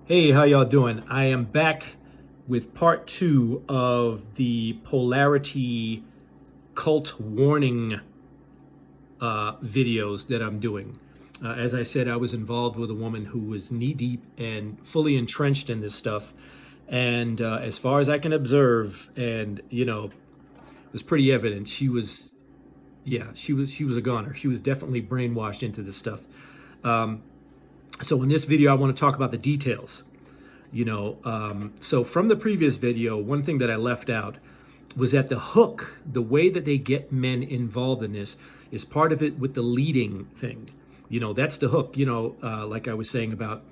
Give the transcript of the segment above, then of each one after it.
Hey, how y'all doing? I am back with part two of the Polarity cult warning videos that I'm doing. As I said, I was involved with a woman who was knee deep and fully entrenched in this stuff. And as far as I can observe, and it was pretty evident she was a goner. She was definitely brainwashed into this stuff. So in this video, I want to talk about the details. So from the previous video, one thing that I left out was that the hook, the way that they get men involved in this, is part of it with the leading thing. That's the hook. Like I was saying about,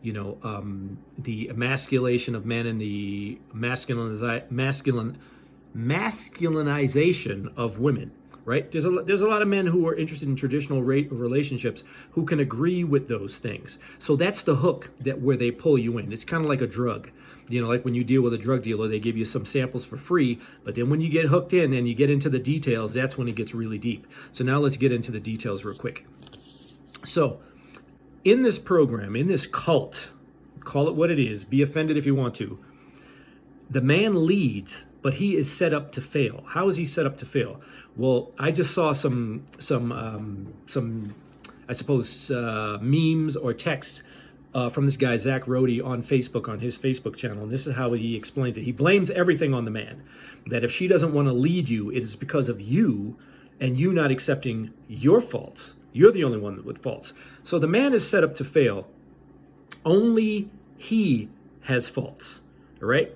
the emasculation of men and the masculinization of women. Right? There's a lot of men who are interested in traditional relationships who can agree with those things. So that's the hook where they pull you in. It's kind of like a drug. Like when you deal with a drug dealer, they give you some samples for free, but then when you get hooked in and you get into the details, that's when it gets really deep. So now let's get into the details real quick. So in this program, in this cult, call it what it is, be offended if you want to, the man leads, but he is set up to fail. How is he set up to fail? Well, I just saw some I suppose memes or text from this guy Zach Rody on Facebook, on his Facebook channel, and this is how he explains it. He blames everything on the man. That if she doesn't want to lead you, it is because of you and you not accepting your faults. You're the only one with faults. So the man is set up to fail. Only he has faults, all right?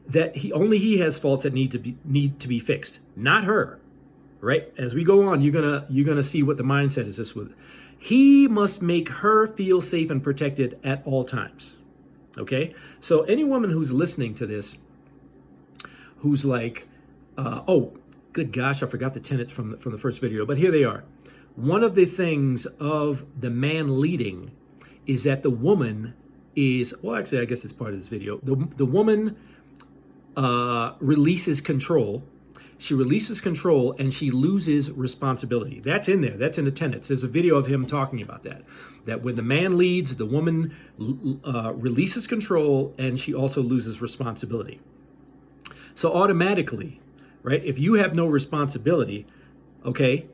That he has faults that need to be fixed, not her, right? As we go on, you're gonna see what the mindset is. This with he must make her feel safe and protected at all times. Okay, so any woman who's listening to this, who's like, oh, good gosh, I forgot the tenets from the first video, but here they are. One of the things of the man leading is that the woman is, well, actually, I guess it's part of this video. The woman releases control. She releases control and she loses responsibility. That's in there. That's in the tenets. There's a video of him talking about that. That when the man leads, the woman releases control and she also loses responsibility. So automatically, right, if you have no responsibility, okay,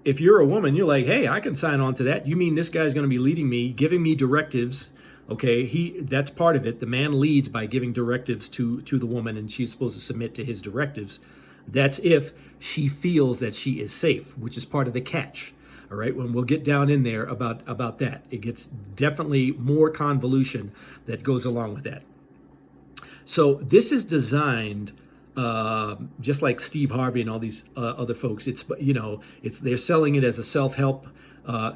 if you're a woman, you're like, hey, I can sign on to that. You mean this guy's going to be leading me, giving me directives. Okay, that's part of it. The man leads by giving directives to the woman, and she's supposed to submit to his directives. That's if she feels that she is safe, which is part of the catch. All right, when we'll get down in there about that. It gets definitely more convolution that goes along with that. So this is designed just like Steve Harvey and all these other folks. They're selling it as a self-help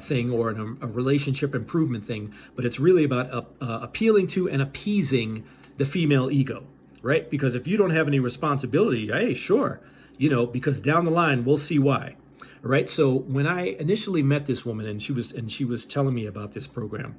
thing or a relationship improvement thing, but it's really about appealing to and appeasing the female ego, right? Because if you don't have any responsibility, hey, sure, because down the line we'll see why, right? So when I initially met this woman and she was telling me about this program,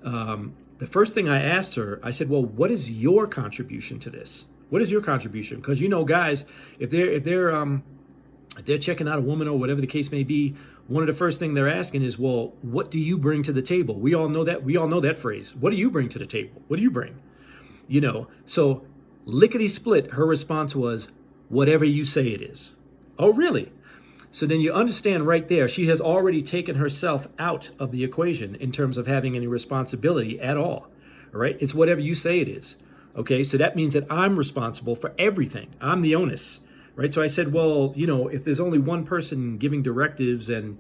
the first thing I asked her, I said, well, what is your contribution to this? What is your contribution? Because guys, if they're checking out a woman or whatever the case may be, one of the first things they're asking is, well, what do you bring to the table? We all know that. We all know that phrase. What do you bring to the table? What do you bring? So lickety split, her response was, whatever you say it is. Oh, really? So then you understand right there, she has already taken herself out of the equation in terms of having any responsibility at all. All right? It's whatever you say it is. Okay, so that means that I'm responsible for everything. I'm the onus, right? So I said, well, if there's only one person giving directives and,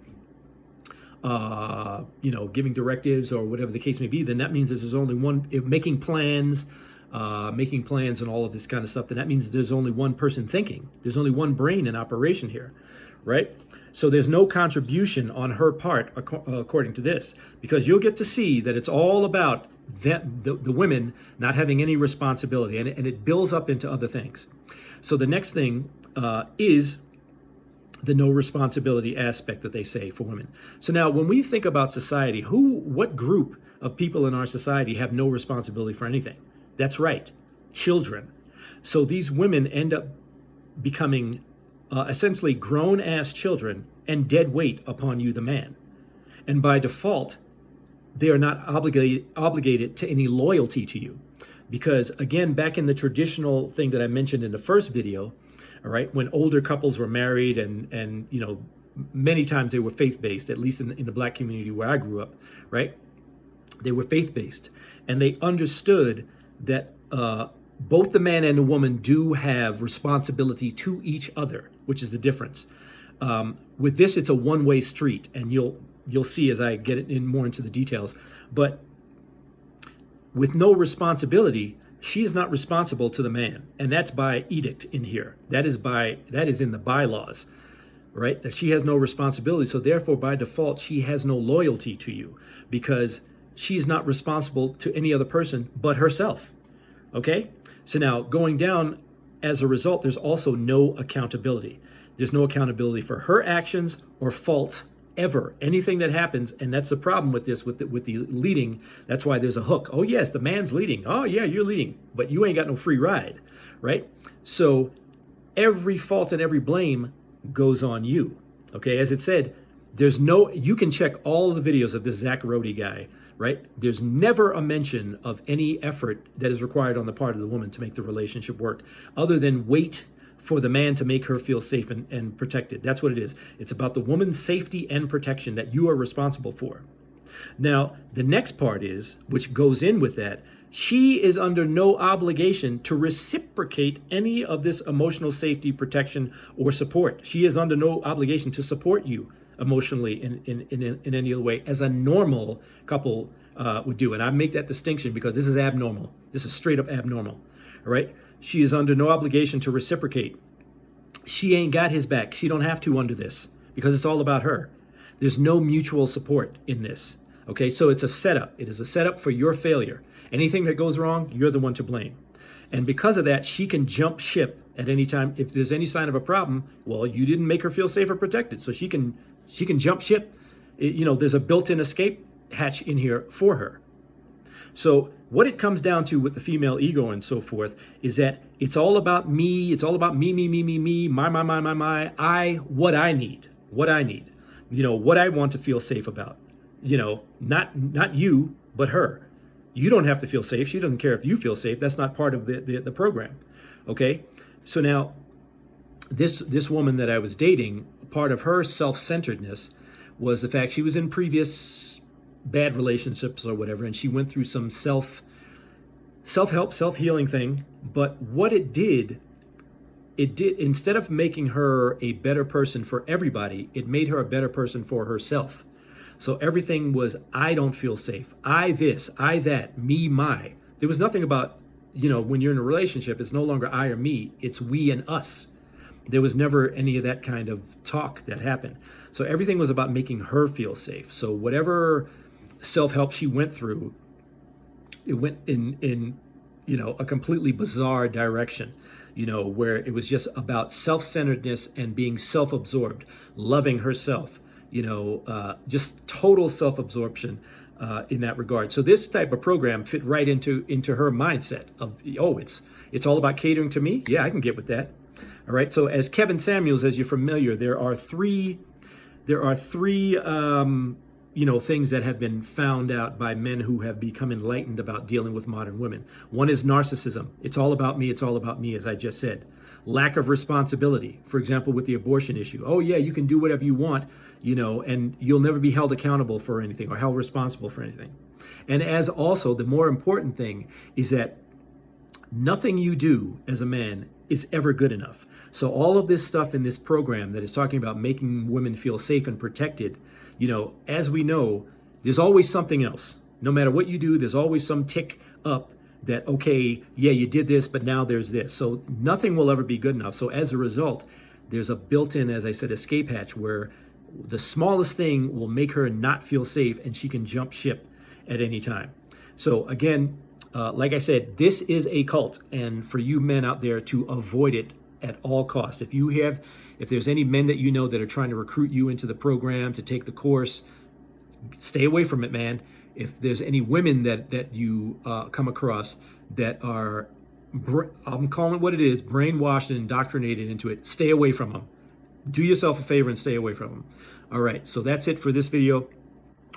giving directives or whatever the case may be, then that means there's only one making plans and all of this kind of stuff. Then that means there's only one person thinking. There's only one brain in operation here, right? So there's no contribution on her part, according to this, because you'll get to see that it's all about the women not having any responsibility, and it builds up into other things. So the next thing is the no responsibility aspect that they say for women. So now when we think about society, what group of people in our society have no responsibility for anything? That's right, children. So these women end up becoming essentially grown-ass children and dead weight upon you, the man. And by default, they are not obligated to any loyalty to you. Because again, back in the traditional thing that I mentioned in the first video, all right, when older couples were married and you know, many times they were faith-based, at least in the black community where I grew up, right? They were faith-based, and they understood that both the man and the woman do have responsibility to each other, which is the difference. With this, it's a one-way street, and you'll see as I get in more into the details. But with no responsibility, she is not responsible to the man, and that's by edict in here. That is in the bylaws, right? That she has no responsibility. So therefore, by default, she has no loyalty to you because she's not responsible to any other person but herself. Okay? So now going down, as a result, there's also no accountability. There's no accountability for her actions or faults ever. Anything that happens, and that's the problem with this, with the leading. That's why there's a hook. Oh yes, the man's leading. Oh yeah, you're leading, but you ain't got no free ride, right? So every fault and every blame goes on you. Okay, as it said, there's no. You can check all of the videos of this Zach Rody guy, right? There's never a mention of any effort that is required on the part of the woman to make the relationship work, other than wait for the man to make her feel safe and protected. That's what it is. It's about the woman's safety and protection that you are responsible for. Now, the next part is, which goes in with that, she is under no obligation to reciprocate any of this emotional safety, protection, or support. She is under no obligation to support you emotionally in any other way, as a normal couple would do. And I make that distinction because this is abnormal. This is straight up abnormal, all right? She is under no obligation to reciprocate. She ain't got his back. She don't have to under this because it's all about her. There's no mutual support in this. Okay, so it's a setup. It is a setup for your failure. Anything that goes wrong, you're the one to blame. And because of that, she can jump ship at any time. If there's any sign of a problem, well, you didn't make her feel safe or protected, so she can jump ship. There's a built-in escape hatch in here for her. So what it comes down to with the female ego and so forth is that it's all about me. It's all about me, my, what I need, what I want to feel safe about, not you, but her. You don't have to feel safe. She doesn't care if you feel safe. That's not part of the program. Okay. So now this woman that I was dating, part of her self-centeredness was the fact she was in previous bad relationships or whatever, and she went through some self-help, self-healing thing. But what it did, instead of making her a better person for everybody, it made her a better person for herself. So everything was, I don't feel safe. I this, I that, me, my. There was nothing about, when you're in a relationship, it's no longer I or me, it's we and us. There was never any of that kind of talk that happened. So everything was about making her feel safe. So whatever self-help she went through, it went in a completely bizarre direction, where it was just about self-centeredness and being self-absorbed, loving herself, just total self-absorption in that regard. So this type of program fit right into her mindset of, it's all about catering to me. Yeah, I can get with that. All right. So as Kevin Samuels, as you're familiar, there are three things that have been found out by men who have become enlightened about dealing with modern women. One is narcissism. It's all about me. It's all about me, as I just said. Lack of responsibility. For example, with the abortion issue. Oh, yeah, you can do whatever you want, and you'll never be held accountable for anything or held responsible for anything. And as also, the more important thing is that nothing you do as a man is ever good enough. So all of this stuff in this program that is talking about making women feel safe and protected, as we know, there's always something else. No matter what you do, there's always some tick up that, okay, yeah, you did this, but now there's this. So nothing will ever be good enough. So as a result, there's a built-in, as I said, escape hatch where the smallest thing will make her not feel safe and she can jump ship at any time. So again, like I said, this is a cult, and for you men out there to avoid it at all costs. If there's any men that that are trying to recruit you into the program to take the course, stay away from it, man. If there's any women that you come across that are, I'm calling it what it is, brainwashed and indoctrinated into it, stay away from them. Do yourself a favor and stay away from them. All right, so that's it for this video.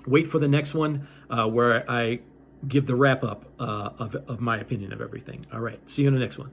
wait for the next one where I give the wrap up of my opinion of everything. All right. See you in the next one.